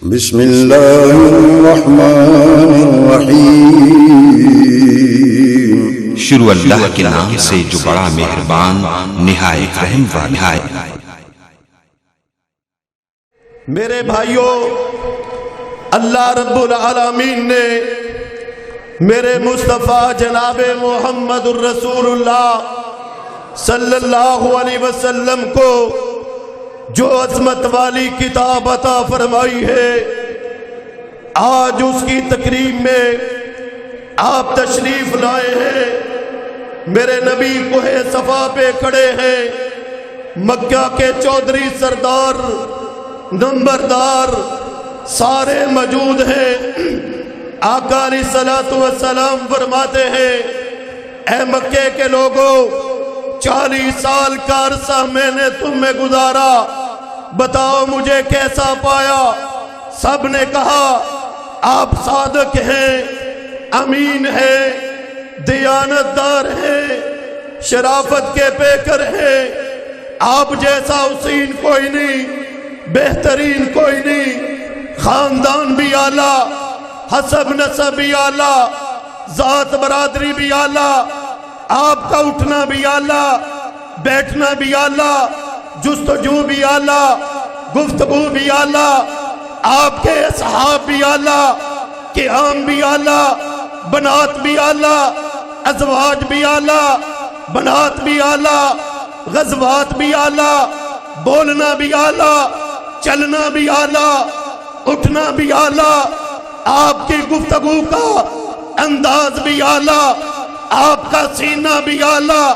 بسم اللہ الرحمن الرحیم۔ شروع اللہ کے نام سے جو بڑا مہربان نہایت رحم والا ہے۔ میرے بھائیوں، اللہ رب العالمین نے میرے مصطفیٰ جناب محمد الرسول اللہ صلی اللہ علیہ وسلم کو جو عظمت والی کتاب عطا فرمائی ہے، آج اس کی تقریب میں آپ تشریف لائے ہیں۔ میرے نبی کوہ صفا پہ کھڑے ہیں، مکہ کے چودھری سردار نمبردار سارے موجود ہیں۔ آقا علیہ الصلوۃ والسلام فرماتے ہیں، اے مکے کے لوگوں، 40 سال کا عرصہ میں نے تم میں گزارا، بتاؤ مجھے کیسا پایا؟ سب نے کہا آپ صادق ہیں، امین ہیں، دیانت دار ہیں، شرافت کے پیکر ہیں، آپ جیسا حسین کوئی نہیں، بہترین کوئی نہیں، خاندان بھی اعلیٰ، حسب نسب بھی اعلیٰ، ذات برادری بھی اعلیٰ، آپ کا اٹھنا بھی اعلیٰ، بیٹھنا بھی اعلیٰ، جستجو بھی اعلیٰ، گفتگو بھی اعلیٰ، آپ کے اصحاب بھی اعلیٰ، قیام بھی اعلیٰ، بنات بھی اعلیٰ، ازواج بھی اعلیٰ، بنات بھی اعلیٰ، غزوات بھی اعلیٰ، بولنا بھی اعلیٰ، چلنا بھی اعلیٰ، اٹھنا بھی اعلیٰ، آپ کی گفتگو کا انداز بھی اعلیٰ، آپ کا سینہ بھی اعلیٰ،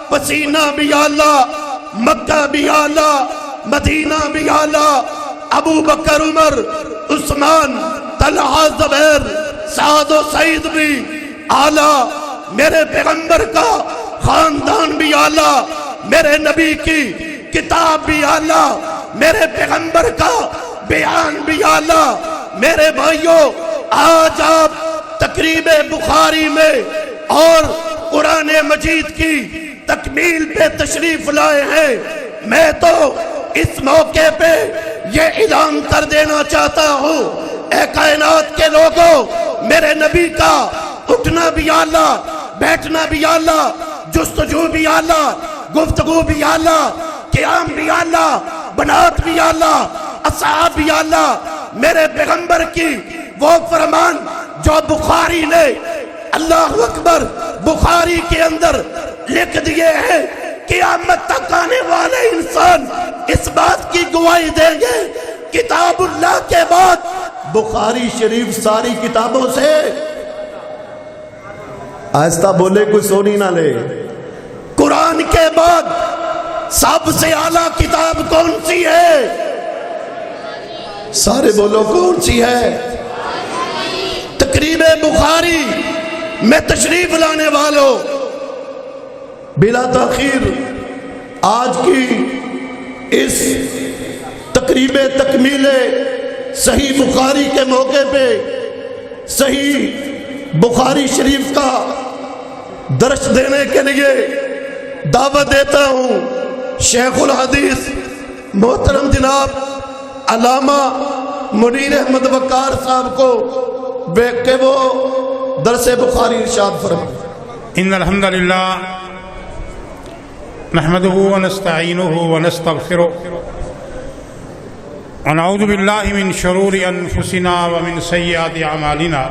پسینہ بھی اعلیٰ، مکہ بھی اعلیٰ، مدینہ بھی اعلیٰ، ابو بکر، عمر، عثمان، طلحہ، زبیر، سعد و سعید بھی اعلیٰ، میرے پیغمبر کا خاندان بھی اعلیٰ، میرے نبی کی کتاب بھی اعلیٰ، میرے پیغمبر کا بیان بھی اعلیٰ۔ میرے بھائیوں، آج آپ تقریب بخاری میں اور قرآن مجید کی تکمیل پہ تشریف لائے ہیں۔ میں تو اس موقع پہ یہ اعلان کر دینا چاہتا ہوں، اے کائنات کے لوگوں، میرے نبی کا اٹھنا بھی اعلیٰ، بیٹھنا بھی اعلیٰ، جستجو بھی اعلیٰ، گفتگو بھی اعلیٰ، قیام بھی اعلیٰ، بنات بھی اعلیٰ، اصحاب بھی اعلیٰ۔ میرے پیغمبر کی وہ فرمان جو بخاری نے، اللہ اکبر، بخاری کے اندر لکھ دیے ہیں، قیامت تک آنے والے انسان اس بات کی گواہی دیں گے، کتاب اللہ کے بعد بخاری شریف ساری کتابوں سے، آہستہ بولے کوئی سونی نہ لے، قرآن کے بعد سب سے اعلیٰ کتاب کون سی ہے؟ سارے بولو کون سی ہے؟ تقریب بخاری میں تشریف لانے والوں، بلا تاخیر آج کی اس تقریب تکمیل صحیح بخاری کے موقع پہ صحیح بخاری شریف کا درس دینے کے لیے دعوت دیتا ہوں شیخ الحدیث محترم جناب علامہ منیر احمد وقار صاحب کو، کہ وہ درس بخاری ارشاد فرمائیں۔ ان الحمد للہ نحمده ونستعینه ونستغفره ونعوذ باللہ من شرور انفسنا ومن سیئات اعمالنا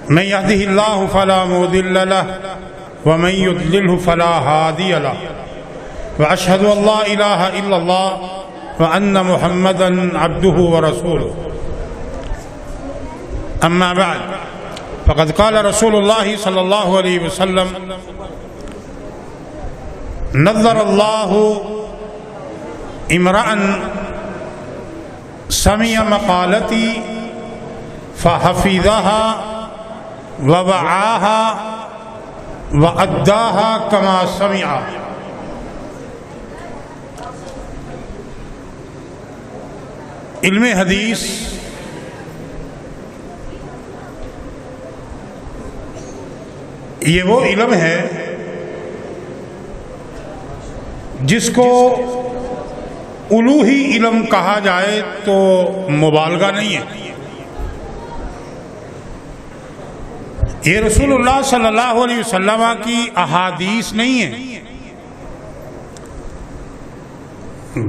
من يهده الله فلا مضل له ومن يضلله فلا هادي له واشهد ان لا اله الا الله وان محمدا عبده ورسوله اما بعد فقد قال رسول الله صلى الله عليه وسلم نظر الله امرأ سمع مقالتي فحفظها ووعاها وأداها كما سمع۔ علم حدیث یہ وہ علم ہے جس کو الوہی علم کہا جائے تو مبالغہ نہیں ہے. یہ رسول اللہ صلی اللہ علیہ وسلم کی احادیث نہیں ہے،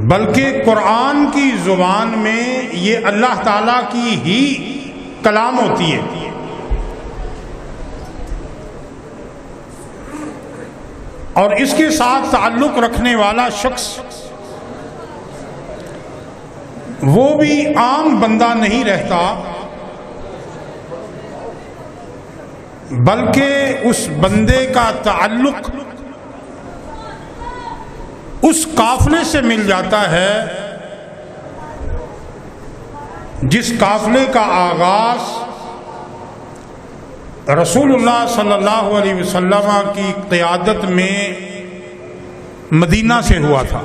بلکہ قرآن کی زبان میں یہ اللہ تعالیٰ کی ہی کلام ہوتی ہے. اور اس کے ساتھ تعلق رکھنے والا شخص وہ بھی عام بندہ نہیں رہتا، بلکہ اس بندے کا تعلق اس قافلے سے مل جاتا ہے جس قافلے کا آغاز رسول اللہ صلی اللہ علیہ وسلم کی قیادت میں مدینہ سے ہوا تھا.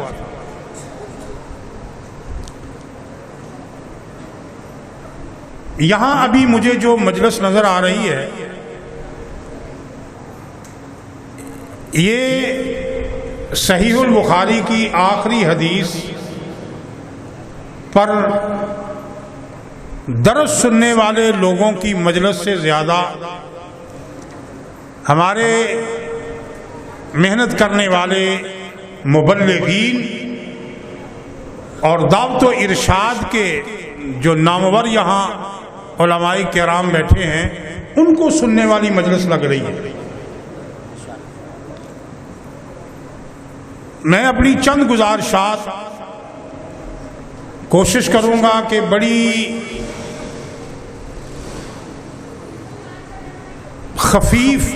یہاں ابھی مجھے جو مجلس نظر آ رہی ہے یہ صحیح البخاری کی آخری حدیث پر درس سننے والے لوگوں کی مجلس سے زیادہ ہمارے محنت کرنے والے مبلغین اور دعوت و ارشاد کے جو نامور یہاں علماء کرام بیٹھے ہیں ان کو سننے والی مجلس لگ رہی ہے. میں اپنی چند گزارشات کوشش کروں گا کہ بڑی خفیف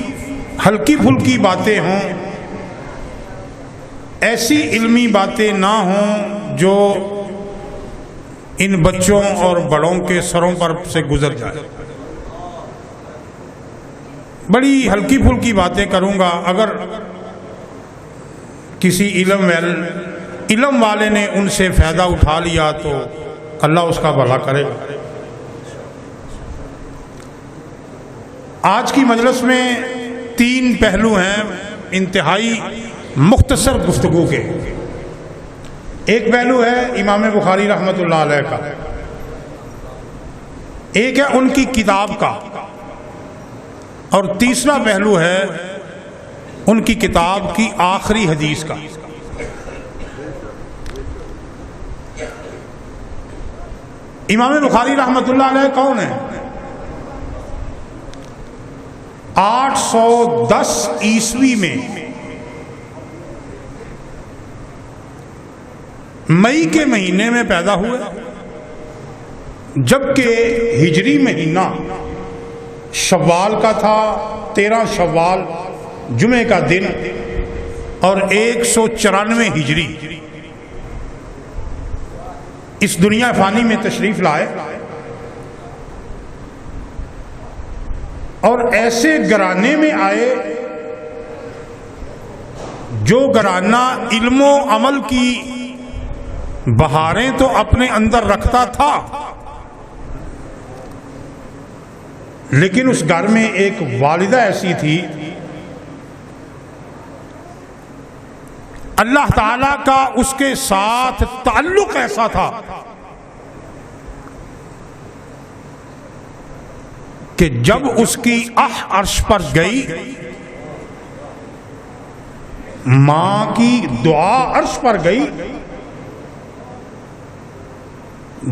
ہلکی پھلکی باتیں ہوں، ایسی علمی باتیں نہ ہوں جو ان بچوں اور بڑوں کے سروں پر سے گزر جائے. بڑی ہلکی پھلکی باتیں کروں گا. اگر کسی علم والے نے ان سے فائدہ اٹھا لیا تو اللہ اس کا بھلا کرے گا. آج کی مجلس میں 3 پہلو ہیں انتہائی مختصر گفتگو کے. ایک پہلو ہے امام بخاری رحمۃ اللہ علیہ کا، ایک ہے ان کی کتاب کا، اور تیسرا پہلو ہے ان کی کتاب کی آخری حدیث کا. امام بخاری رحمۃ اللہ علیہ کون ہے؟ 810 عیسوی میں مئی کے مہینے میں پیدا ہوئے، جبکہ ہجری مہینہ شوال کا تھا، 13 شوال جمعے کا دن، اور 194 ہجری اس دنیا فانی میں تشریف لائے. اور ایسے گھرانے میں آئے جو گھرانہ علم و عمل کی بہاریں تو اپنے اندر رکھتا تھا، لیکن اس گھر میں ایک والدہ ایسی تھی، اللہ تعالیٰ کا اس کے ساتھ تعلق ایسا تھا کہ جب اس کی عرش پر گئی، ماں کی دعا عرش پر گئی،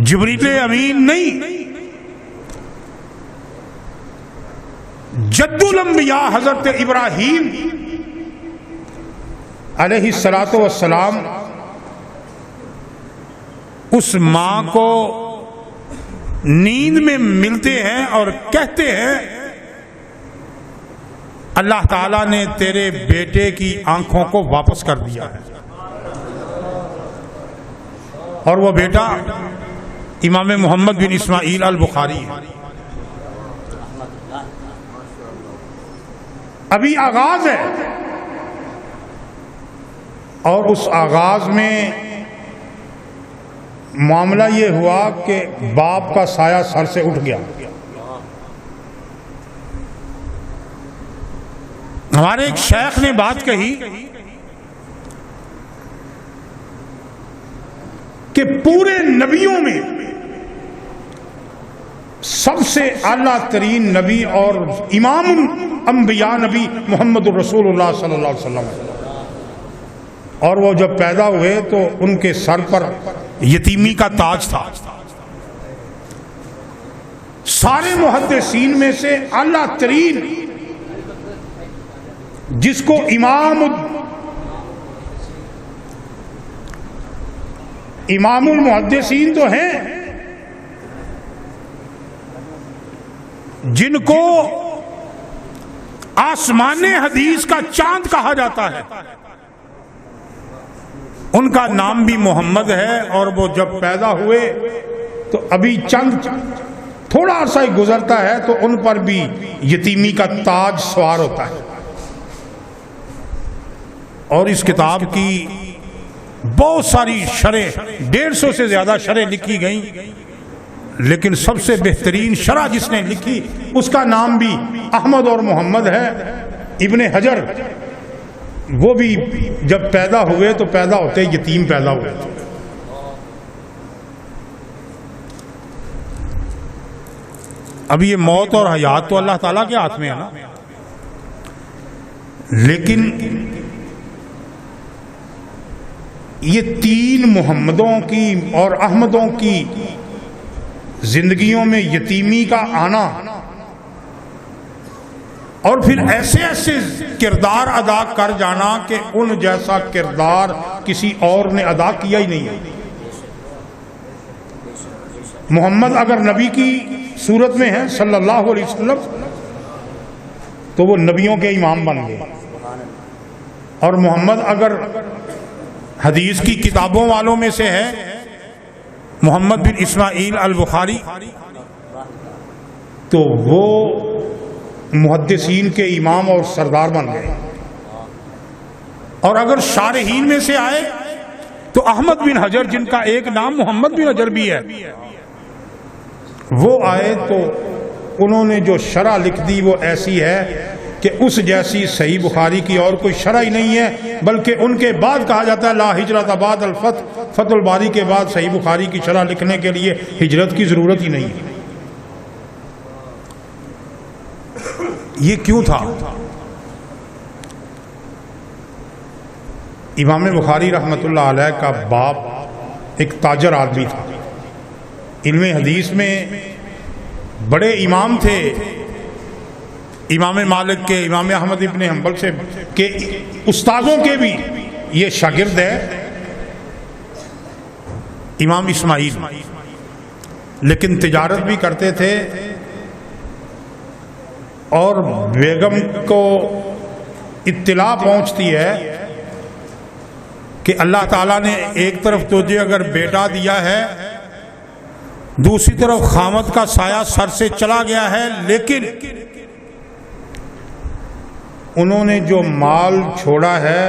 جبریل امین نہیں، جد الانبیاء حضرت ابراہیم علیہ الصلاۃ والسلام اس ماں کو نیند میں ملتے ہیں اور کہتے ہیں اللہ تعالیٰ نے تیرے بیٹے کی آنکھوں کو واپس کر دیا ہے. اور وہ بیٹا امام محمد بن اسماعیل البخاری ہے. ابھی آغاز ہے، اور اس آغاز میں معاملہ یہ ہوا کہ باپ کا سایہ سر سے اٹھ گیا. ہمارے ایک شیخ نے بات کہی کہ پورے نبیوں میں سب سے اعلیٰ ترین نبی اور امام الانبیاء نبی محمد الرسول اللہ صلی اللہ علیہ وسلم ہے، اور وہ جب پیدا ہوئے تو ان کے سر پر یتیمی کا تاج تھا۔ سارے محدثین میں سے اعلیٰ ترین جس کو امام المحدثین تو ہیں، جن کو آسمان حدیث کا چاند کہا جاتا ہے، ان کا نام بھی محمد ہے، اور وہ جب پیدا ہوئے تو ابھی تھوڑا عرصہ ہی گزرتا ہے تو ان پر بھی یتیمی کا تاج سوار ہوتا ہے۔ اور اس کتاب کی بہت ساری شرح، 150 سے زیادہ شرح لکھی گئیں، لیکن سب سے بہترین شرح جس نے لکھی اس کا نام بھی احمد اور محمد ہے، ابن حجر۔ وہ بھی جب پیدا ہوئے تو پیدا ہوتے یتیم پیدا ہوئے تھے۔ اب یہ موت اور حیات تو اللہ تعالیٰ کے ہاتھ میں ہے نا، لیکن یہ 3 محمدوں کی اور احمدوں کی زندگیوں میں یتیمی کا آنا، اور پھر ایسے ایسے کردار ادا کر جانا کہ ان جیسا کردار کسی اور نے ادا کیا ہی نہیں ہے۔ محمد اگر نبی کی صورت میں ہے صلی اللہ علیہ وسلم تو وہ نبیوں کے امام بن گئے، اور محمد اگر حدیث کی کتابوں والوں میں سے ہے، محمد بن اسماعیل البخاری، تو وہ محدثین کے امام اور سردار بن گئے۔ اور اگر شارحین میں سے آئے تو احمد بن حجر، جن کا ایک نام محمد بن حجر بھی ہے، وہ آئے تو انہوں نے جو شرح لکھ دی وہ ایسی ہے کہ اس جیسی صحیح بخاری کی اور کوئی شرح ہی نہیں ہے، بلکہ ان کے بعد کہا جاتا ہے لا ہجرت بعد الفتح، فتح الباری کے بعد صحیح بخاری کی شرح لکھنے کے لیے ہجرت کی ضرورت ہی نہیں ہے۔ یہ کیوں تھا؟ امام بخاری رحمۃ اللہ علیہ کا باپ ایک تاجر آدمی تھا، علم حدیث میں بڑے امام تھے، امام مالک کے، امام احمد ابن حنبل سے کے استادوں کے بھی یہ شاگرد ہے امام اسماعیل، لیکن تجارت بھی کرتے تھے، اور بیگم کو اطلاع پہنچتی ہے کہ اللہ تعالیٰ نے ایک طرف تجھے اگر بیٹا دیا ہے، دوسری طرف خامد کا سایہ سر سے چلا گیا ہے، لیکن انہوں نے جو مال چھوڑا ہے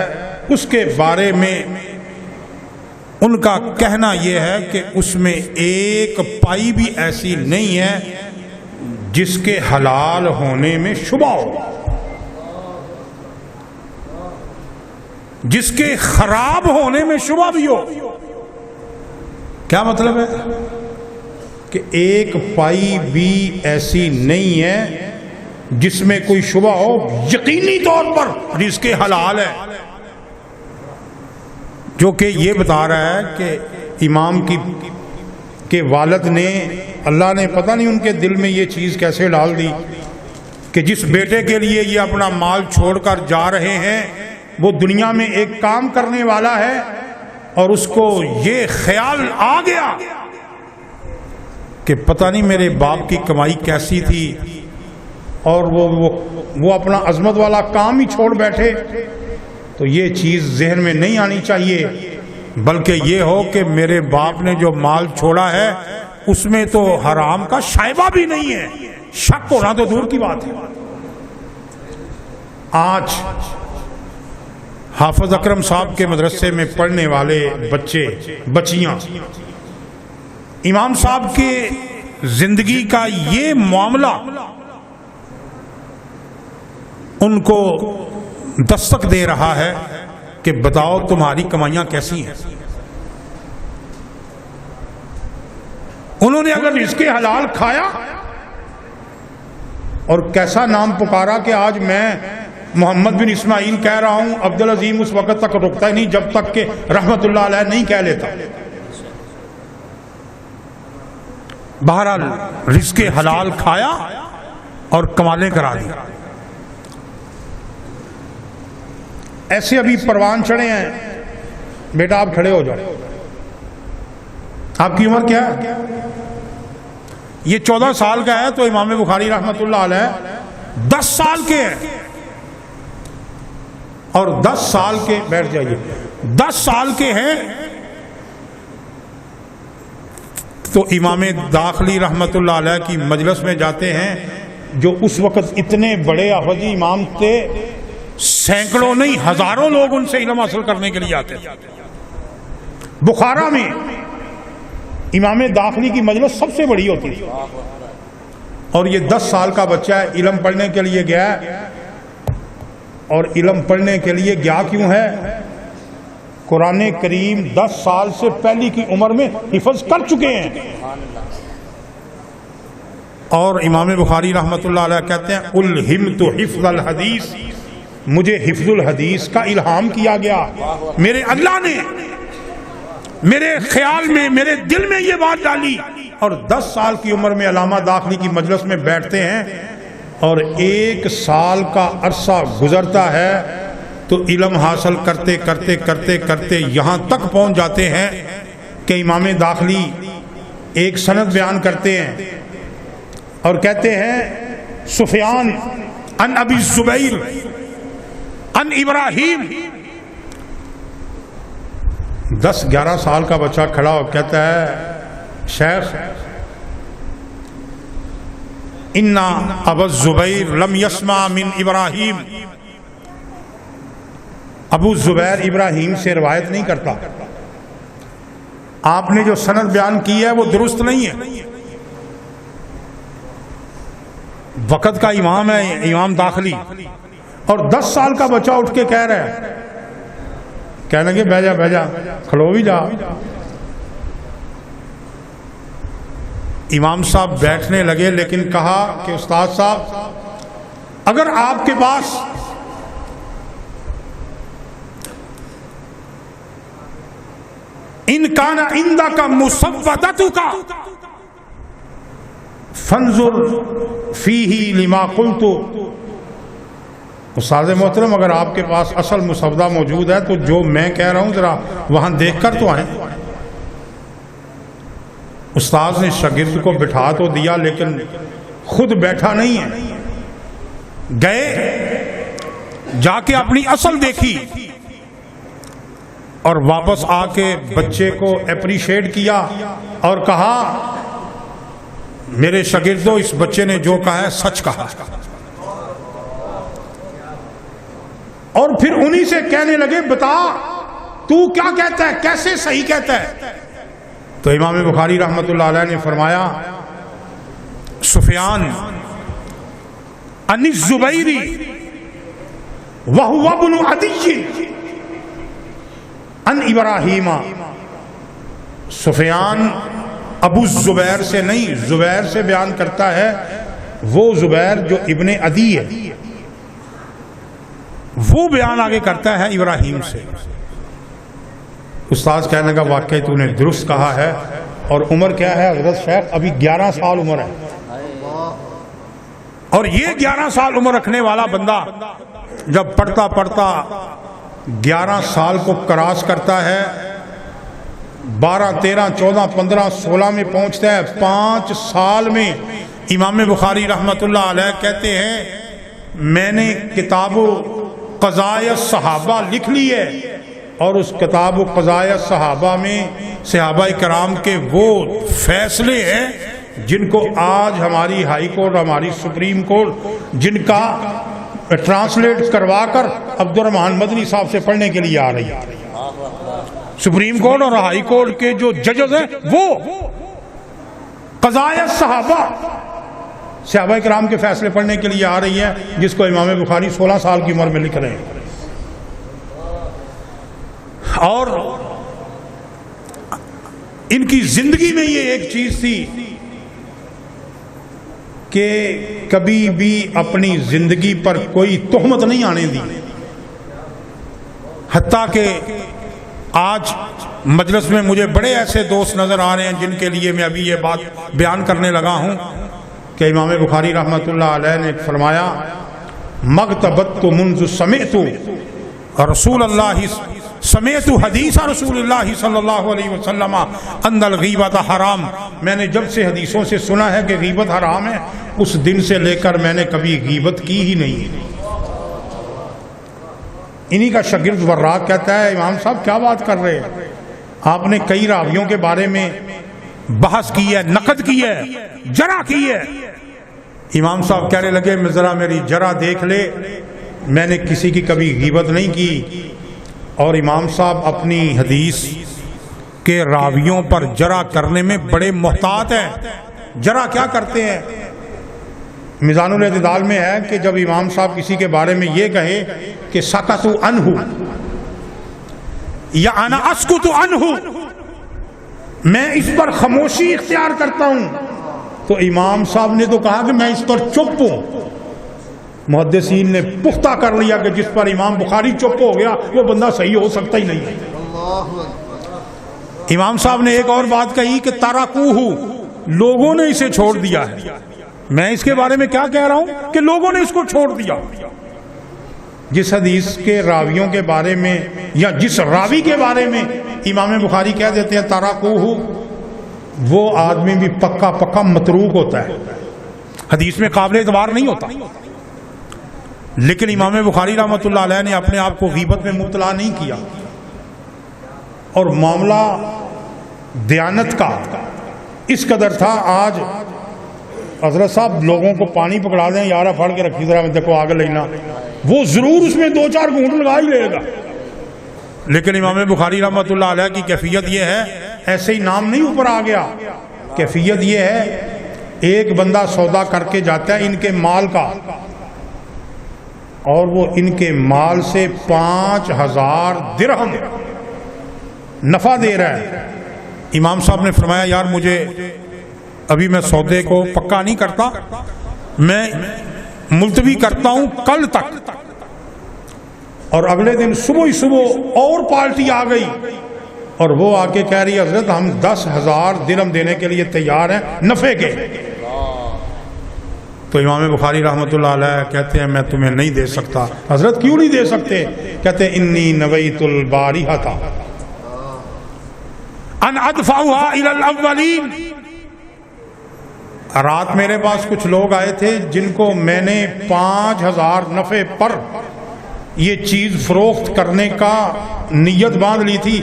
اس کے بارے میں ان کا کہنا یہ ہے کہ اس میں ایک پائی بھی ایسی نہیں ہے جس کے حلال ہونے میں شبہ ہو، جس کے خراب ہونے میں شبہ بھی ہو۔ کیا مطلب ہے؟ کہ ایک پائی بھی ایسی نہیں ہے جس میں کوئی شبہ ہو، یقینی طور پر رزق حلال ہے، جو کہ یہ بتا رہا ہے کہ امام کے والد نے، اللہ نے پتہ نہیں ان کے دل میں یہ چیز کیسے ڈال دی کہ جس بیٹے کے لیے یہ اپنا مال چھوڑ کر جا رہے ہیں وہ دنیا میں ایک کام کرنے والا ہے، اور اس کو یہ خیال آ گیا کہ پتہ نہیں میرے باپ کی کمائی کیسی تھی، اور وہ اپنا عظمت والا کام ہی چھوڑ بیٹھے۔ تو یہ چیز ذہن میں نہیں آنی چاہیے، بلکہ یہ ہو کہ میرے باپ نے جو مال چھوڑا ہے اس میں تو حرام کا شائبہ بھی نہیں ہے، شک ہونا تو دور کی بات ہے۔ آج حافظ اکرم صاحب کے مدرسے میں پڑھنے والے بچے بچیاں امام صاحب کے زندگی کا یہ معاملہ ان کو دستک دے رہا ہے کہ بتاؤ تمہاری کمائیاں کیسی ہیں۔ انہوں نے اگر رزق حلال کھایا اور کیسا نام پکارا کہ آج میں محمد بن اسماعیل کہہ رہا ہوں، عبدالعظیم اس وقت تک رکتا ہی نہیں جب تک کہ رحمت اللہ علیہ نہیں کہہ لیتا۔ بہرحال رزق حلال کھایا اور کمالیں کرا دی۔ ایسے ابھی پروان چڑھے ہیں، بیٹا آپ کھڑے ہو جاؤ، آپ کی عمر کیا ہے؟ یہ 14 سال کا ہے تو امام بخاری رحمت اللہ علیہ 10 سال کے ہیں، اور 10 سال کے، بیٹھ جائیے، 10 سال کے ہیں تو امام داخلی رحمت اللہ علیہ کی مجلس میں جاتے ہیں، جو اس وقت اتنے بڑے حافظی امام تھے، سینکڑوں نہیں ہزاروں لوگ ان سے علم حاصل کرنے کے لیے آتے تھے۔ بخارا میں امام داخلی کی مجلس سب سے بڑی ہوتی تھی، اور یہ 10 سال کا بچہ ہے، علم پڑھنے کے لیے گیا ہے۔ اور علم پڑھنے کے لیے گیا کیوں ہے؟ قرآن کریم 10 سال سے پہلی کی عمر میں حفظ کر چکے ہیں۔ اور امام بخاری رحمت اللہ علیہ کہتے ہیں الہمت حفظ الحدیث، مجھے حفظ الحدیث کا الہام کیا گیا، میرے اللہ نے میرے خیال میں، میرے دل میں یہ بات ڈالی۔ اور 10 سال کی عمر میں علامہ داخلی کی مجلس میں بیٹھتے ہیں، اور 1 سال کا عرصہ گزرتا ہے تو علم حاصل کرتے کرتے کرتے کرتے یہاں تک پہنچ جاتے ہیں کہ امام داخلی ایک سند بیان کرتے ہیں اور کہتے ہیں سفیان عن ابی الزبیر عن ابراہیم۔ 10-11 سال کا بچہ کھڑا ہو کہتا ہے شیخ اِنَّ ابا الزبیر لم يسمع من ابراہیم، ابو الزبیر ابراہیم سے روایت نہیں کرتا، آپ نے جو سند بیان کی ہے وہ درست نہیں ہے۔ وقت کا امام ہے امام داخلی، اور 10 سال کا بچہ اٹھ کے کہہ رہا ہے، کہنے لگے بہ جا کھلو بھی جا۔ امام صاحب بیٹھنے لگے، لیکن کہا کہ استاد صاحب اگر آپ کے پاس ان کان عندک مسودتک فانظر فیہ لما قلت، استاد محترم اگر آپ کے پاس اصل مسودہ موجود ہے تو جو میں کہہ رہا ہوں ذرا وہاں دیکھ کر تو آئیں۔ استاد نے شاگرد کو بٹھا تو دیا لیکن خود بیٹھا نہیں ہے، گئے جا کے اپنی اصل دیکھی اور واپس آ کے بچے کو اپریشیٹ کیا اور کہا میرے شاگردوں اس بچے نے جو کہا ہے سچ کہا۔ اور پھر انہی سے کہنے لگے بتا تو کیا کہتا ہے، کیسے صحیح کہتا ہے؟ تو امام بخاری رحمت اللہ علیہ نے فرمایا سفیان عن الزبیر وہو ابن عدی عن ابراہیم، سفیان ابو الزبیر سے نہیں، زبیر سے بیان کرتا ہے، وہ زبیر جو ابن عدی ہے وہ بیان آگے کرتا ہے ابراہیم سے۔ استاد کہنے لگا واقعی تو نے درست کہا ہے، اور عمر کیا ہے حضرت شیخ؟ ابھی 11 سال عمر ہے، اور یہ 11 سال عمر رکھنے والا بندہ جب پڑھتا پڑھتا 11 سال کو کراس کرتا ہے، 12 13 14 15 16 میں پہنچتا ہے، 5 سال میں امام بخاری رحمت اللہ علیہ کہتے ہیں میں نے کتاب قضائے صحابہ لکھ لی ہے، اور اس کتاب قضائے صحابہ میں صحابہ کرام کے وہ فیصلے ہیں جن کو آج ہماری ہائی کورٹ، ہماری سپریم کورٹ جن کا ٹرانسلیٹ کروا کر عبد الرحمن مدنی صاحب سے پڑھنے کے لیے آ رہی ہے۔ سپریم کورٹ اور ہائی کورٹ کے جو ججز ہیں وہ قضائے صحابہ، صحابہ کرام کے فیصلے پڑھنے کے لیے آ رہی ہے، جس کو امام بخاری 16 سال کی عمر میں لکھ رہے ہیں۔ اور ان کی زندگی میں یہ ایک چیز تھی کہ کبھی بھی اپنی زندگی پر کوئی تہمت نہیں آنے دی، حتیٰ کہ آج مجلس میں مجھے بڑے ایسے دوست نظر آ رہے ہیں جن کے لیے میں ابھی یہ بات بیان کرنے لگا ہوں کہ امام بخاری رحمۃ اللہ علیہ نے فرمایا مغتبت منذ سمعت رسول اللہ سمعت حدیث رسول اللہ صلی اللہ علیہ وسلم ان الغیبت حرام، میں نے جب سے حدیثوں سے سنا ہے کہ غیبت حرام ہے اس دن سے لے کر میں نے کبھی غیبت کی ہی نہیں۔ انہی کا شاگرد وراق کہتا ہے امام صاحب کیا بات کر رہے ہیں، آپ نے کئی راویوں کے بارے میں بحث کی ہے، نقد کی ہے، جرح کی ہے۔ امام صاحب کہنے لگے ذرا میری جرح دیکھ لے، میں نے کسی کی کبھی غیبت نہیں کی، اور امام صاحب اپنی حدیث کے راویوں پر جرح کرنے میں بڑے محتاط ہیں۔ جرح کیا کرتے ہیں؟ میزان الاعتدال میں ہے کہ جب امام صاحب کسی کے بارے میں یہ کہے کہ سکتو عنہ یا انا اسکت عنہ، میں اس پر خاموشی اختیار کرتا ہوں، تو امام صاحب نے تو کہا کہ میں اس پر چپ ہوں۔ محدثین نے پختہ کر لیا کہ جس پر امام بخاری چپ ہو گیا وہ بندہ صحیح ہو سکتا ہی نہیں ہے۔ امام صاحب نے ایک اور بات کہی کہ ترکوہ، لوگوں نے اسے چھوڑ دیا ہے۔ میں اس کے بارے میں کیا کہہ رہا ہوں کہ لوگوں نے اس کو چھوڑ دیا۔ جس حدیث کے راویوں کے بارے میں یا جس راوی کے بارے میں امام بخاری کہہ دیتے ہیں ترکوہ، وہ آدمی بھی پکا پکا متروک ہوتا ہے، حدیث میں قابل اعتبار نہیں ہوتا۔ لیکن امام بخاری رحمۃ اللہ علیہ نے اپنے آپ کو غیبت میں مبتلا نہیں کیا، اور معاملہ دیانت کا اس قدر تھا۔ آج حضرت صاحب لوگوں کو پانی پکڑا دیں، یارہ پھڑ کے رکھی ذرا میں دیکھو آگے لینا، وہ ضرور اس میں 2-4 گھونٹ لگا ہی لے گا۔ لیکن امام بخاری رحمۃ اللہ علیہ کی کیفیت یہ ہے، ایسے ہی نام نہیں اوپر آ گیا، کیفیت یہ ہے ایک بندہ سودا کر کے جاتا ہے ان کے مال کا، اور وہ ان کے مال سے 5000 درہم نفع دے رہا ہے۔ امام صاحب نے فرمایا یار مجھے ابھی میں سودے کو پکا نہیں کرتا، میں ملتوی کرتا ہوں کل تک۔ اور اگلے دن صبح ہی صبح اور پارٹی آ گئی، اور وہ آ کے کہہ رہی حضرت ہم 10,000 درہم دینے کے لیے تیار ہیں نفع کے۔ تو امام بخاری رحمۃ اللہ علیہ کہتے ہیں میں تمہیں نہیں دے سکتا۔ حضرت کیوں نہیں دے سکتے؟ کہتے ہیں انی نویت البارحۃ ان ادفعها الی الاولین، رات میرے پاس کچھ لوگ آئے تھے جن کو میں نے 5000 نفع پر یہ چیز فروخت کرنے کا نیت باندھ لی تھی،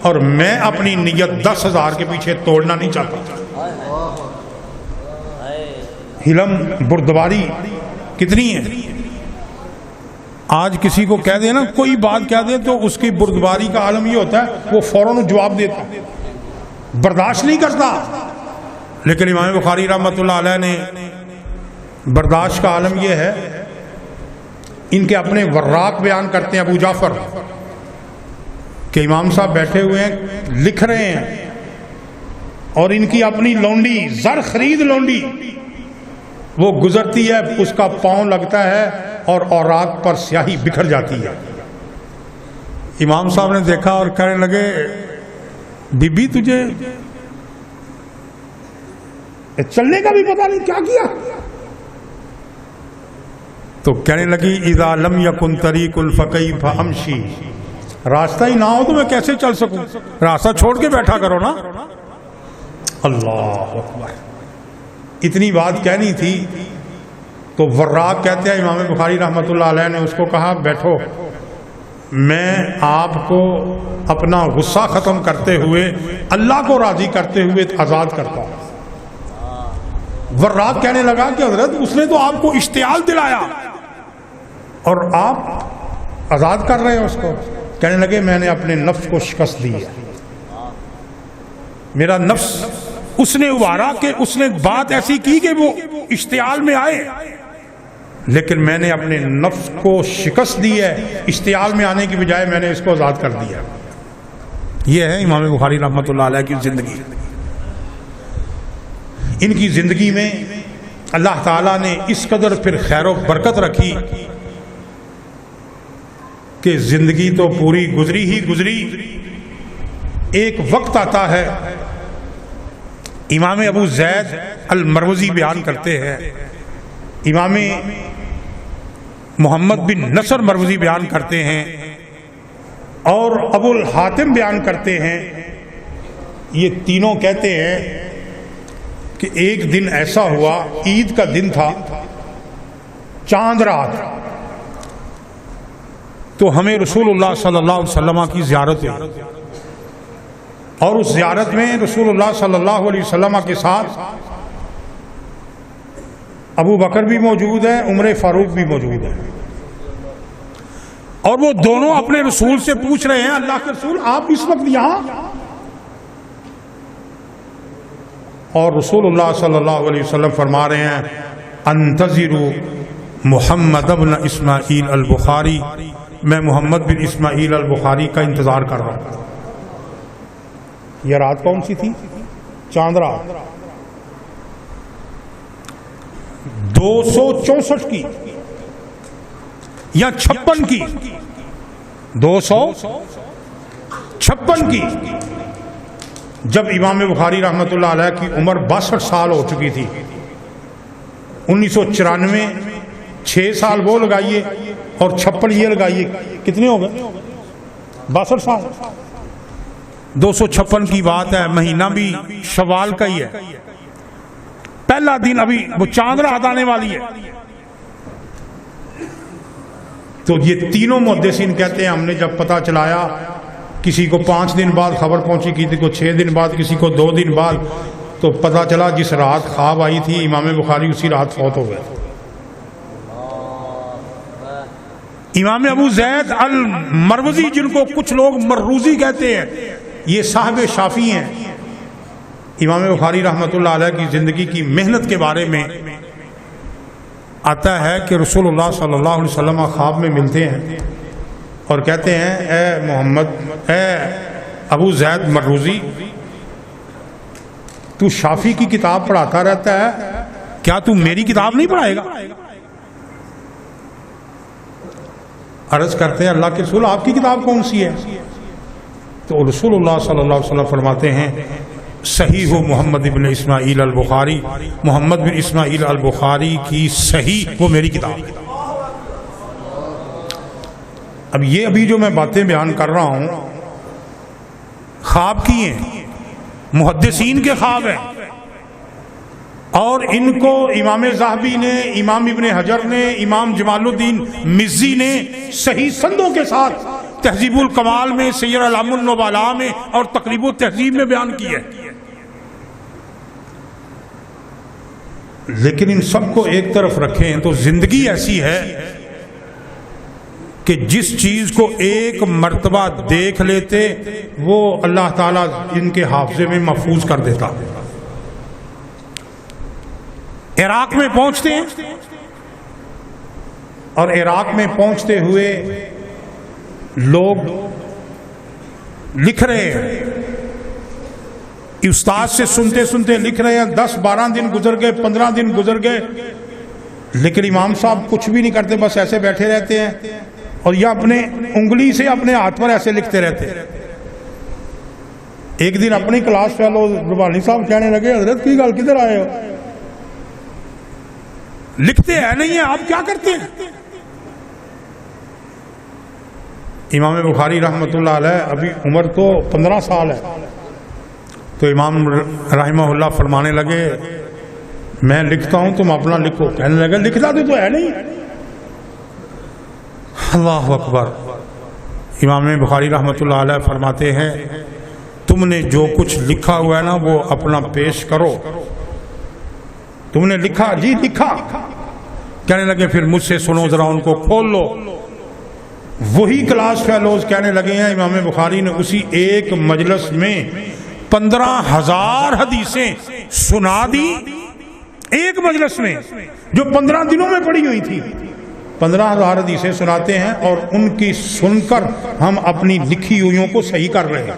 اور میں اپنی نیت 10,000 کے پیچھے توڑنا نہیں چاہتا۔ حلم بردباری کتنی ہے۔ آج کسی کو کہہ دے نا کوئی بات کہہ دے تو اس کی بردباری کا عالم یہ ہوتا ہے وہ فوراً جواب دیتا، برداشت نہیں کرتا۔ لیکن امام بخاری رحمۃ اللہ علیہ نے برداشت کا عالم یہ ہے، ان کے اپنے وراق بیان کرتے ہیں ابو جعفر کہ امام صاحب بیٹھے ہوئے ہیں لکھ رہے ہیں، اور ان کی اپنی لونڈی زر خرید لونڈی وہ گزرتی ہے، اس کا پاؤں لگتا ہے اور اوراق پر سیاہی بکھر جاتی ہے۔ امام صاحب نے دیکھا اور کہنے لگے بی بی تجھے چلنے کا بھی پتہ نہیں کیا کیا؟ تو کہنے لگی اذا لم یکن طریق الفقی فامشی، راستہ ہی نہ ہو تو میں کیسے چل سکوں، راستہ چھوڑ کے بیٹھا کرو نا۔ اللہ اکبر، اتنی بات کہنی تھی تو وراق کہتے ہیں امام بخاری رحمۃ اللہ علیہ نے اس کو کہا بیٹھو، میں آپ کو اپنا غصہ ختم کرتے ہوئے اللہ کو راضی کرتے ہوئے آزاد کرتا ہوں۔ وراق کہنے لگا کہ حضرت اس نے تو آپ کو اشتعال دلایا اور آپ آزاد کر رہے ہیں اس کو۔ کہنے لگے میں نے اپنے نفس کو شکست دی ہے، میرا نفس اس نے ابھارا کہ اس نے بات ایسی کی کہ وہ اشتعال میں آئے، لیکن میں نے اپنے نفس کو شکست دی ہے، اشتعال میں آنے کی بجائے میں نے اس کو آزاد کر دیا۔ یہ ہے امام بخاری رحمۃ اللہ علیہ کی زندگی. ان کی زندگی میں اللہ تعالیٰ نے اس قدر پھر خیر و برکت رکھی کہ زندگی تو پوری گزری ہی گزری. ایک وقت آتا ہے، امام ابو زید المروزی بیان کرتے ہیں، امام محمد بن نصر مروزی بیان کرتے ہیں، اور ابو الحاتم بیان کرتے ہیں، یہ تینوں کہتے ہیں کہ ایک دن ایسا ہوا، عید کا دن تھا، چاند رات، تو ہمیں رسول اللہ صلی اللہ علیہ وسلم کی زیارت ہوئی، اور اس زیارت میں رسول اللہ صلی اللہ علیہ وسلم کے ساتھ ابو بکر بھی موجود ہے، عمر فاروق بھی موجود ہے، اور وہ دونوں اپنے رسول سے پوچھ رہے ہیں، اللہ کے رسول آپ اس وقت یہاں؟ اور رسول اللہ صلی اللہ علیہ وسلم فرما رہے ہیں، انتظروا محمد بن اسماعیل البخاری، میں محمد بن اسماعیل البخاری کا انتظار کر رہا ہوں. یہ رات کون سی تھی؟ چاند رات 264 کی یا 56 کی، 256 کی، جب امام بخاری رحمۃ اللہ علیہ کی عمر 62 سال ہو چکی تھی. 1994 6 سال وہ لگائیے اور 56 یہ لگائیے، کتنے ہو گئے؟ 62 سال. 256 کی بات ہے، مہینہ بھی شوال کا ہی ہے، پہلا دن ابھی وہ چاند رات آنے والی ہے. تو یہ تینوں محدثین کہتے ہیں ہم نے جب پتہ چلایا، کسی کو 5 دن بعد خبر پہنچی، کسی کو 6 دن بعد، کسی کو 2 دن بعد، تو پتہ چلا جس رات خواب آئی تھی امام بخاری اسی رات فوت ہو گئے. امام ابو زید المروزی، جن کو کچھ لوگ مروزی کہتے ہیں، یہ صاحب شافعی ہیں. امام بخاری رحمۃ اللہ علیہ کی زندگی کی محنت کے بارے میں آتا ہے کہ رسول اللہ صلی اللہ علیہ وسلم خواب میں ملتے ہیں اور کہتے ہیں، اے محمد، اے ابو زید مروزی، تو شافعی کی کتاب پڑھاتا رہتا ہے، کیا تو میری کتاب نہیں پڑھائے گا؟ عرض کرتے ہیں، اللہ کے رسول آپ کی کتاب کون سی ہے؟ تو رسول اللہ صلی اللہ علیہ وسلم فرماتے ہیں، صحیح محمد بن اسماعیل البخاری، محمد بن اسماعیل البخاری کی صحیح، وہ میری کتاب ہے. اب یہ ابھی جو میں باتیں بیان کر رہا ہوں خواب کی ہیں، محدثین کے خواب ہیں، اور ان کو امام ذہبی نے، امام ابن حجر نے، امام جمال الدین مزی نے صحیح سندوں کے ساتھ تہذیب الکمال میں، سیر اعلام النبلاء میں اور تقریب التہذیب میں بیان کی ہے. لیکن ان سب کو ایک طرف رکھیں تو زندگی ایسی ہے کہ جس چیز کو ایک مرتبہ دیکھ لیتے وہ اللہ تعالیٰ ان کے حافظے میں محفوظ کر دیتا. عراق میں پہنچتے ہیں اور عراق میں پہنچتے ہوئے لوگ لکھ رہے ہیں، استاد سے سنتے سنتے لکھ رہے ہیں، 10-12 دن گزر گئے، 15 دن گزر گئے، لیکن امام صاحب کچھ بھی نہیں کرتے، بس ایسے بیٹھے رہتے ہیں اور یا اپنے انگلی سے اپنے ہاتھ پر ایسے لکھتے رہتے. ایک دن اپنی کلاس فیلو ربانی صاحب کہنے لگے، حضرت کی گل کدھر آئے ہو؟ لکھتے ہیں نہیں ہیں، آپ کیا کرتے ہیں؟ امام بخاری رحمۃ اللہ علیہ ابھی عمر تو 15 سال ہے، تو امام رحمہ اللہ فرمانے لگے، میں لکھتا ہوں تم اپنا لکھو. کہنے لگے، لکھتا تو ہے نہیں. اللہ اکبر. امام بخاری رحمۃ اللہ علیہ فرماتے ہیں، تم نے جو کچھ لکھا ہوا ہے نا وہ اپنا پیش کرو. تم نے لکھا؟ جی لکھا. کہنے لگے، پھر مجھ سے سنو ذرا، ان کو کھول لو. وہی کلاس فیلوز کہنے لگے ہیں، امام بخاری نے اسی ایک مجلس میں 15,000 حدیثیں سنا دی، ایک مجلس میں جو 15 دنوں میں پڑھی ہوئی تھی. 15,000 حدیثیں سناتے ہیں اور ان کی سن کر ہم اپنی لکھی ہوئیوں کو صحیح کر رہے ہیں.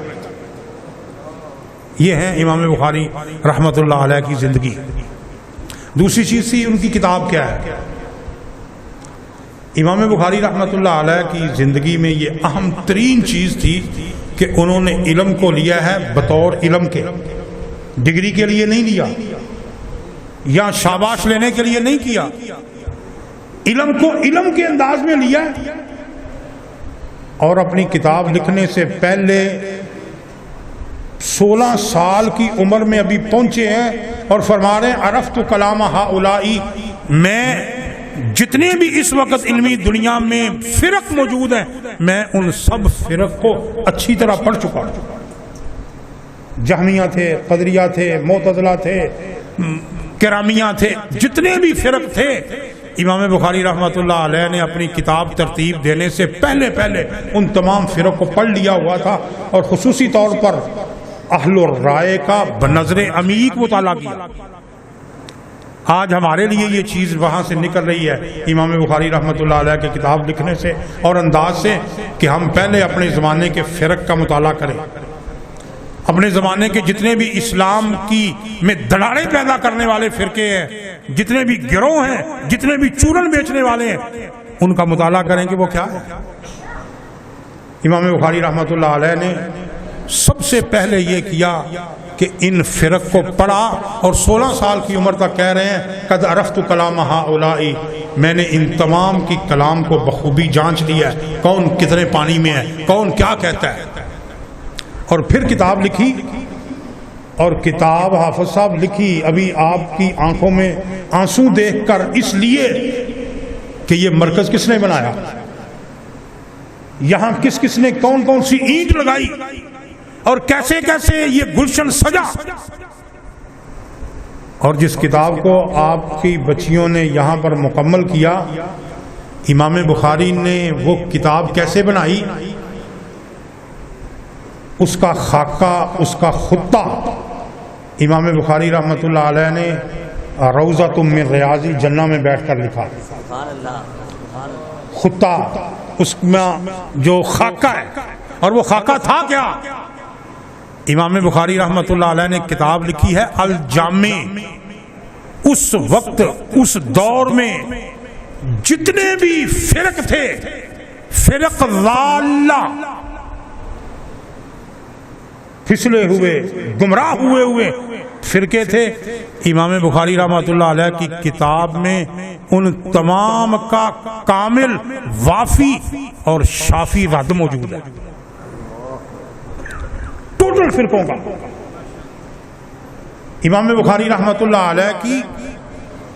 یہ ہیں امام بخاری رحمۃ اللہ علیہ کی زندگی۔ دوسری چیز تھی ان کی کتاب کیا ہے۔ امام بخاری رحمۃ اللہ علیہ کی زندگی میں یہ اہم ترین چیز تھی کہ انہوں نے علم کو لیا ہے بطور علم کے، ڈگری کے لیے نہیں لیا یا شاباش لینے کے لیے نہیں کیا، علم کو علم کے انداز میں لیا اور اپنی کتاب لکھنے سے پہلے 16 سال کی عمر میں ابھی پہنچے ہیں اور فرما رہے ہیں عرفت کلام ہؤلائی، میں جتنے بھی اس وقت علمی دنیا میں فرق موجود ہیں میں ان سب فرق کو اچھی طرح پڑھ چکا ہوں۔ جہمیہ تھے، قدریہ تھے، معتزلہ تھے، کرامیہ تھے، جتنے بھی فرق تھے امام بخاری رحمۃ اللہ علیہ نے اپنی کتاب ترتیب دینے سے پہلے ان تمام فرق کو پڑھ لیا ہوا تھا، اور خصوصی طور پر اہل الرائے کا بنظر عمیق مطالعہ کیا۔ آج ہمارے لیے یہ چیز وہاں سے نکل رہی ہے امام بخاری رحمۃ اللہ علیہ کی کتاب لکھنے سے اور انداز سے کہ ہم پہلے اپنے زمانے کے فرق کا مطالعہ کریں، اپنے زمانے کے جتنے بھی اسلام کی میں دھڑاڑے پیدا کرنے والے فرقے ہیں، جتنے بھی گروہ ہیں، جتنے بھی چورن بیچنے والے ہیں، ان کا مطالعہ کریں کہ وہ کیا ہے۔ امام بخاری رحمۃ اللہ علیہ نے سب سے پہلے یہ کیا کہ ان فرق کو پڑھا اور 16 سال کی عمر تک کہہ رہے ہیں قد عرفت کلام ہؤلائی، میں نے ان تمام کی کلام کو بخوبی جانچ لیا ہے، کون کتنے پانی میں ہے، کون کیا کہتا ہے، اور پھر کتاب لکھی۔ اور کتاب حافظ صاحب لکھی ابھی آپ کی آنکھوں میں آنسو دیکھ کر اس لیے کہ یہ مرکز کس نے بنایا، یہاں کس کس نے کون کون سی اینٹ لگائی اور کیسے کیسے یہ گلشن سجا، اور جس کتاب کو آپ کی بچیوں نے یہاں پر مکمل کیا، امام بخاری نے وہ کتاب کیسے بنائی، اس کا خاکہ، اس کا خطہ امام بخاری رحمۃ اللہ علیہ نے روضۃ من ریاض الجنہ میں بیٹھ کر لکھا۔ خطہ اس میں جو خاکہ ہے، اور وہ خاکہ تھا کیا، امام بخاری رحمۃ اللہ علیہ نے کتاب لکھی ہے الجامع۔ اس وقت اس دور میں جتنے بھی فرق تھے، فرق ضالہ، پھسلے ہوئے گمراہ ہوئے فرقے تھے، امام بخاری رحمۃ اللہ علیہ کی کتاب میں ان تمام کا کامل، وافی اور شافی رد موجود ہے، ٹوٹل فرقوں کا۔ امام بخاری رحمۃ اللہ علیہ کی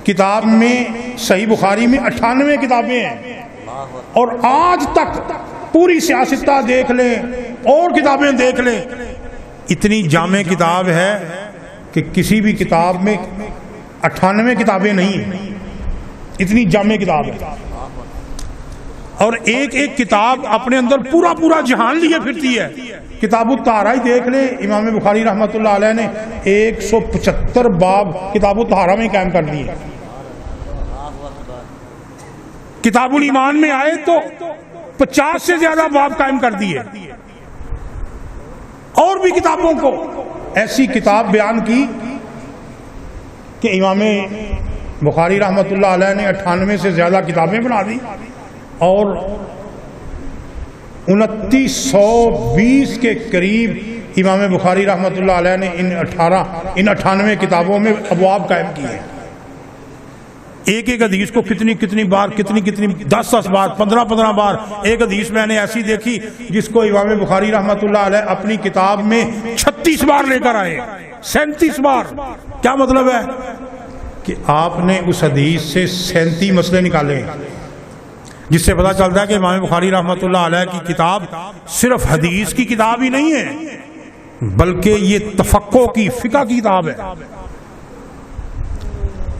کتاب میں صحیح بخاری میں 98 کتابیں ہیں، اور آج تک پوری سیاستہ دیکھ لیں اور کتابیں دیکھ لیں، اتنی جامع کتاب ہے کہ کسی بھی کتاب میں 98 کتابیں نہیں ہیں، اتنی جامع کتاب ہے، اور ایک ایک کتاب اپنے اندر پورا جہان لیے پھرتی ہے۔ کتاب الطہارہ ہی دیکھ لیں، امام بخاری رحمۃ اللہ علیہ نے 175 باب کتاب الطہارہ میں قائم کر دیے۔ کتاب الایمان میں آئے تو 50 سے زیادہ باب قائم کر دیے، اور بھی کتابوں کو ایسی کتاب بیان کی کہ امام بخاری رحمۃ اللہ علیہ نے 98 سے زیادہ کتابیں بنا دی، اور 2920 کے قریب امام بخاری رحمۃ اللہ علیہ نے ان 98 کتابوں میں ابواب قائم کیے ہیں۔ ایک ایک حدیث کو کتنی بار 10 بار 15 بار ایک حدیث میں نے ایسی دیکھی جس کو امام بخاری رحمۃ اللہ علیہ اپنی کتاب میں 36 بار لے کر آئے، 37 بار۔ کیا مطلب ہے کہ آپ نے اس حدیث سے 37 مسئلے نکالے، جس سے پتہ چلتا ہے کہ امام بخاری رحمۃ اللہ علیہ کی کتاب صرف حدیث کی کتاب ہی نہیں ہے، بلکہ یہ تفقہ کی، فقہ کی کتاب ہے۔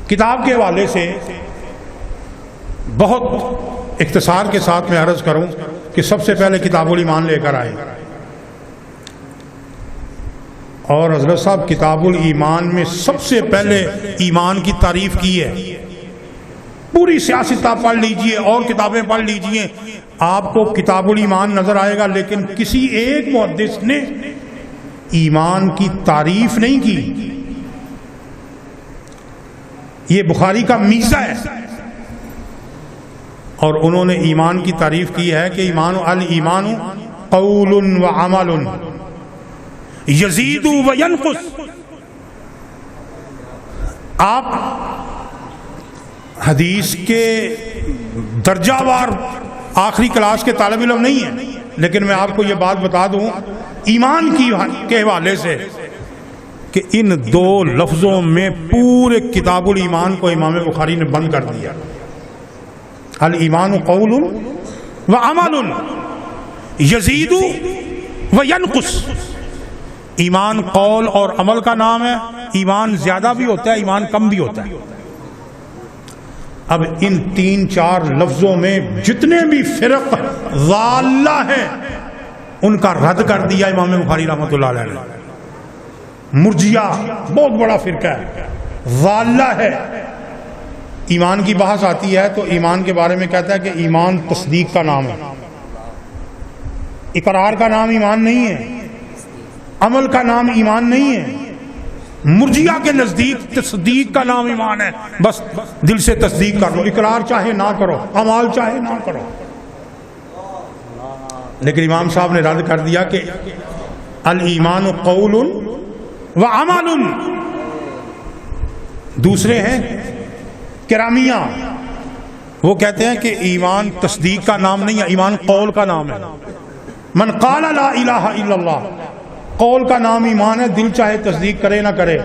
کتاب کے حوالے سے بہت اختصار کے ساتھ میں عرض کروں کہ سب سے پہلے کتاب الایمان لے کر آئے، اور حضرت صاحب کتاب الایمان میں سب سے پہلے ایمان کی تعریف کی ہے۔ پوری سیاستہ پڑھ لیجئے اور کتابیں پڑھ لیجئے، آپ کو کتاب الایمان نظر آئے گا، لیکن کسی ایک محدث نے ایمان کی تعریف نہیں کی. یہ بخاری کا میزہ ہے. اور انہوں نے ایمان کی تعریف کی ہے کہ الایمان قول و عمل یزید و ینقص. آپ حدیث کے درجہ وار آخری کلاس کے طالب علم نہیں ہیں، لیکن میں آپ کو یہ بات بتا دوں ایمان کے حوالے سے کہ ان دو لفظوں میں پورے کتاب الایمان کو امام بخاری نے بند کر دیا. الایمان قول و عمل یزید و ینقص. ایمان قول اور عمل کا نام ہے. ایمان زیادہ بھی ہوتا ہے، ایمان کم بھی ہوتا ہے. اب ان 3-4 لفظوں میں جتنے بھی فرق ضالہ ہیں ان کا رد کر دیا امام بخاری رحمۃ اللہ علیہ نے. مرجیہ بہت بڑا فرقہ ہے، ضالہ ہے. ایمان کی بحث آتی ہے تو ایمان کے بارے میں کہتا ہے کہ ایمان تصدیق کا نام ہے، اقرار کا نام ایمان نہیں ہے، عمل کا نام ایمان نہیں ہے. مرجیہ کے نزدیک تصدیق کا نام ایمان ہے. بس دل سے تصدیق کر لو، اقرار چاہے نہ کرو، عمل چاہے نہ کرو. لیکن امام صاحب نے رد کر دیا کہ الایمان قول و عمل. دوسرے ہیں کرامیہ، وہ کہتے ہیں کہ ایمان تصدیق کا نام نہیں ہے، ایمان قول کا نام ہے. من قال لا الہ الا اللہ، قول کا نام ایمان ہے، دل چاہے تصدیق کرے نہ کرے.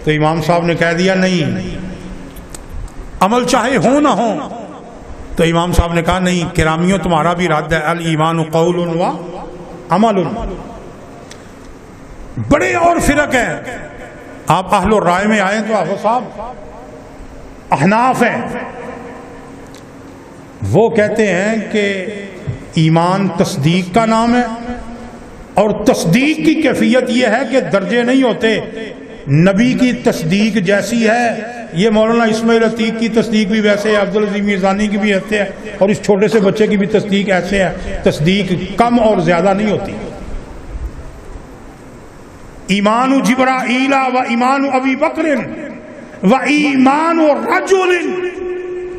تو امام صاحب نے کہہ دیا نہیں، عمل چاہے ہو نہ ہو. تو امام صاحب نے کہا نہیں، کرامیوں تمہارا بھی رد ہے، الایمان قول و عمل. بڑے اور فرق ہیں. آپ اہل الرائے میں آئے تو حافظ صاحب احناف ہیں، وہ کہتے ہیں کہ ایمان تصدیق کا نام ہے، اور تصدیق کی کیفیت یہ ہے کہ درجے نہیں ہوتے. نبی کی تصدیق جیسی ہے، یہ مولانا اسماعیل عتیق کی تصدیق بھی ویسے ہے، عبدالعزیز میرزانی کی بھی ایسے ہے، اور اس چھوٹے سے بچے کی بھی تصدیق ایسے ہے. تصدیق کم اور زیادہ نہیں ہوتی. ایمان جبرائیل و ایمان ابی بکر و ایمان رجل،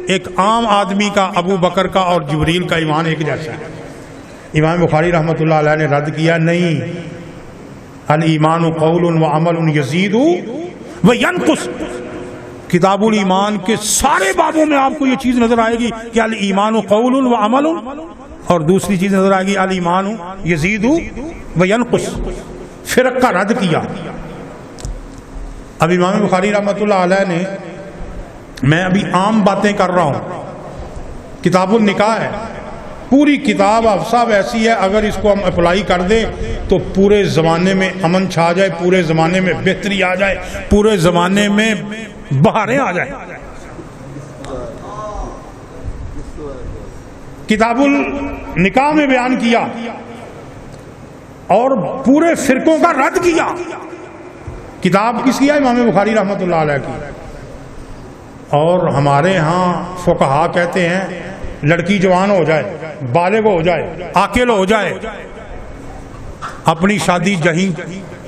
ایک عام آدمی کا، ابو بکر کا اور جبریل کا ایمان ایک جیسا ہے. امام بخاری رحمۃ اللہ علیہ نے رد کیا نہیں، الایمان قول و عمل یزید و ینقص. کتاب الایمان کے سارے بابوں میں آپ کو یہ چیز نظر آئے گی کہ الایمان قول و عمل، اور دوسری چیز نظر آئے گی الایمان یزید و ینقص. فرق کا رد کیا. اب امام بخاری رحمۃ اللہ علیہ نے، میں ابھی عام باتیں کر رہا ہوں، کتاب النکاح ہے، پوری کتاب صاحب ایسی ہے اگر اس کو ہم اپلائی کر دیں تو پورے زمانے میں امن چھا جائے، پورے زمانے میں بہتری آ جائے، پورے زمانے میں بہاریں آ جائیں. کتاب النکاح میں بیان کیا اور پورے فرقوں کا رد کیا. کتاب کس کی ہے؟ امام بخاری رحمۃ اللہ علیہ کی. اور ہمارے ہاں فقہا کہتے ہیں لڑکی جوان ہو جائے، بالغ ہو جائے، عاقل ہو جائے، اپنی شادی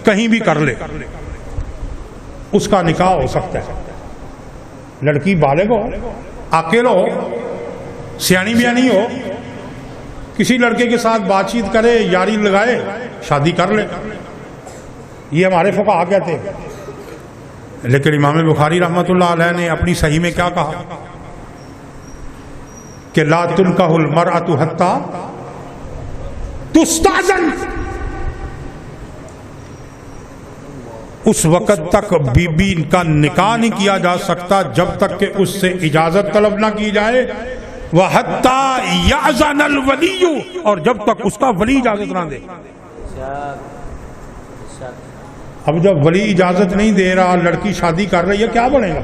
کہیں بھی کر لے، اس کا نکاح ہو سکتا ہے. لڑکی بالغ ہو، عاقل ہو، سیانی بیانی ہو، کسی لڑکے کے ساتھ بات چیت کرے، یاری لگائے، شادی کر لے. یہ ہمارے فقہا کہتے ہیں. لیکن امام بخاری رحمۃ اللہ علیہ نے اپنی صحیح میں کیا کہا کہ لا تنکح المرأة حتی تستأذن. اس وقت تک بی بی کا نکاح نہیں کیا جا سکتا جب تک کہ اس سے اجازت طلب نہ کی جائے. وَحَتَّى يَأْذَنَ الْوَلِيُّ، اور جب تک اس کا ولی اجازت نہ دے. اب جب ولی اجازت نہیں دے رہا، لڑکی شادی کر رہی ہے، کیا بنے گا؟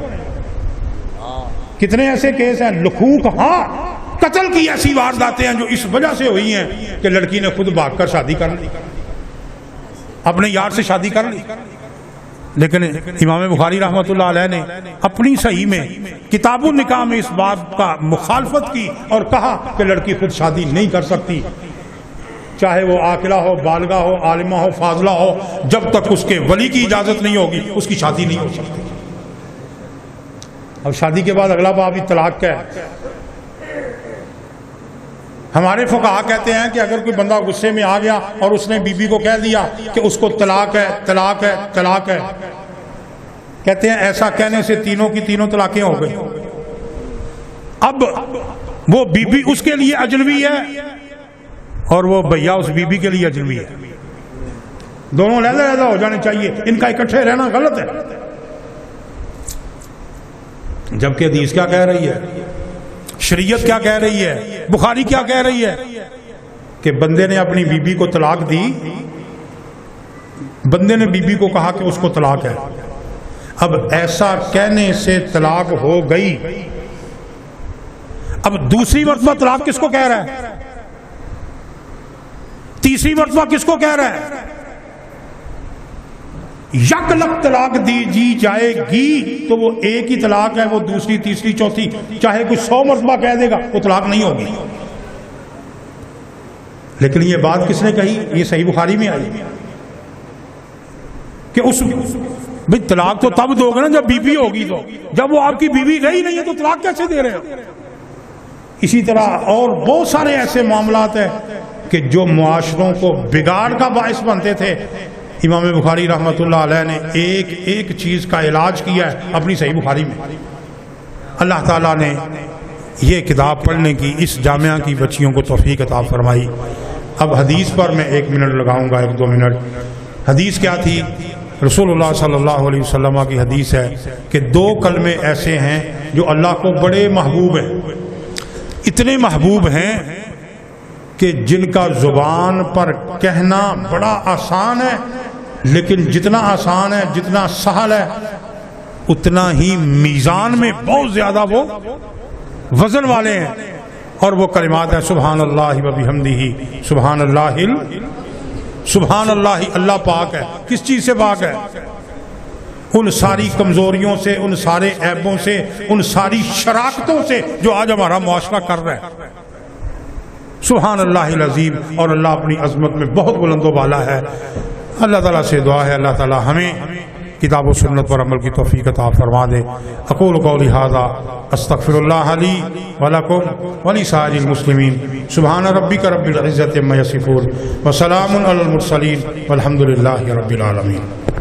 کتنے ایسے کیس ہیں لکھوک، ہاں قتل کی ایسی وارداتیں ہیں جو اس وجہ سے ہوئی ہیں کہ لڑکی نے خود بھاگ کر شادی کر لی، اپنے یار سے شادی کر لی. لیکن امام بخاری رحمۃ اللہ علیہ نے اپنی صحیح میں کتاب النکاح میں اس بات کا مخالفت کی اور کہا کہ لڑکی خود شادی نہیں کر سکتی. چاہے وہ عاقلہ ہو، بالغہ ہو، عالمہ ہو، فاضلہ ہو، جب تک اس کے ولی کی اجازت نہیں ہوگی اس کی شادی نہیں ہو سکتی۔ اب شادی کے بعد اگلا باب طلاق کا ہے۔ ہمارے فقہا کہتے ہیں کہ اگر کوئی بندہ غصے میں آ گیا اور اس نے بیوی کو کہہ دیا کہ اس کو طلاق ہے، طلاق ہے، طلاق ہے، کہتے ہیں ایسا کہنے سے تینوں کی تینوں طلاقیں ہو گئی۔ اب وہ بیوی اس کے لیے اجنبی ہے اور وہ بھیا اس بیوی کے لیے اجنبی ہے، دونوں علیحدہ علیحدہ ہو جانے چاہیے، ان کا اکٹھے رہنا غلط ہے۔ جبکہ حدیث کیا کہہ رہی ہے، شریعت کیا کہہ رہی ہے، بخاری کیا کہہ رہی ہے کہ بندے نے اپنی بیوی کو طلاق دی، بندے نے بیوی کو کہا کہ اس کو طلاق ہے، اب ایسا کہنے سے طلاق ہو گئی، اب دوسری مرتبہ طلاق کس کو کہہ رہا ہے، تیسری مرتبہ کس کو کہہ رہا ہے؟ یک لک طلاق دی جائے گی تو وہ ایک ہی طلاق ہے، وہ دوسری تیسری چوتھی چاہے کوئی 100 مرتبہ کہہ دے گا وہ طلاق نہیں ہوگی۔ لیکن یہ بات کس نے کہی؟ یہ صحیح بخاری میں آئی کہ اس بھئی طلاق تو تب دو گے نا جب بیوی ہوگی، تو جب وہ آپ کی بیوی رہی نہیں ہے تو طلاق کیسے دے رہے ہو؟ اسی طرح اور بہت سارے ایسے معاملات ہیں کہ جو معاشروں کو بگاڑ کا باعث بنتے تھے، امام بخاری رحمۃ اللہ علیہ نے ایک ایک چیز کا علاج کیا ہے اپنی صحیح بخاری میں۔ اللہ تعالیٰ نے یہ کتاب پڑھنے کی اس جامعہ کی بچیوں کو توفیق عطا فرمائی۔ اب حدیث پر میں 1 منٹ لگاؤں گا، 1-2 منٹ۔ حدیث کیا تھی؟ رسول اللہ صلی اللہ علیہ وسلم کی حدیث ہے کہ 2 کلمے ایسے ہیں جو اللہ کو بڑے محبوب ہیں، اتنے محبوب ہیں کہ جن کا زبان پر کہنا بڑا آسان ہے، لیکن جتنا آسان ہے، جتنا سہل ہے، اتنا ہی میزان میں بہت زیادہ وہ وزن والے ہیں، اور وہ کلمات ہیں سبحان اللہ و بحمدہ، سبحان اللہ، سبحان اللہ، اللہ پاک ہے۔ کس چیز سے پاک ہے؟ ان ساری کمزوریوں سے، ان سارے عیبوں سے، ان ساری شراکتوں سے جو آج ہمارا معاشرہ کر رہا ہے۔ سبحان اللہ العظیم، اور اللہ اپنی عظمت میں بہت بلند و بالا ہے۔ اللہ تعالیٰ سے دعا ہے اللہ تعالیٰ ہمیں کتاب و سنت پر عمل کی توفیق عطا فرما دے۔ اقول قولی ھذا استغفر اللہ لی ولکم ولسائر المسلمین، سبحان ربک رب العزۃ عما یصفون وسلام علی المرسلین والحمد للہ رب العالمین۔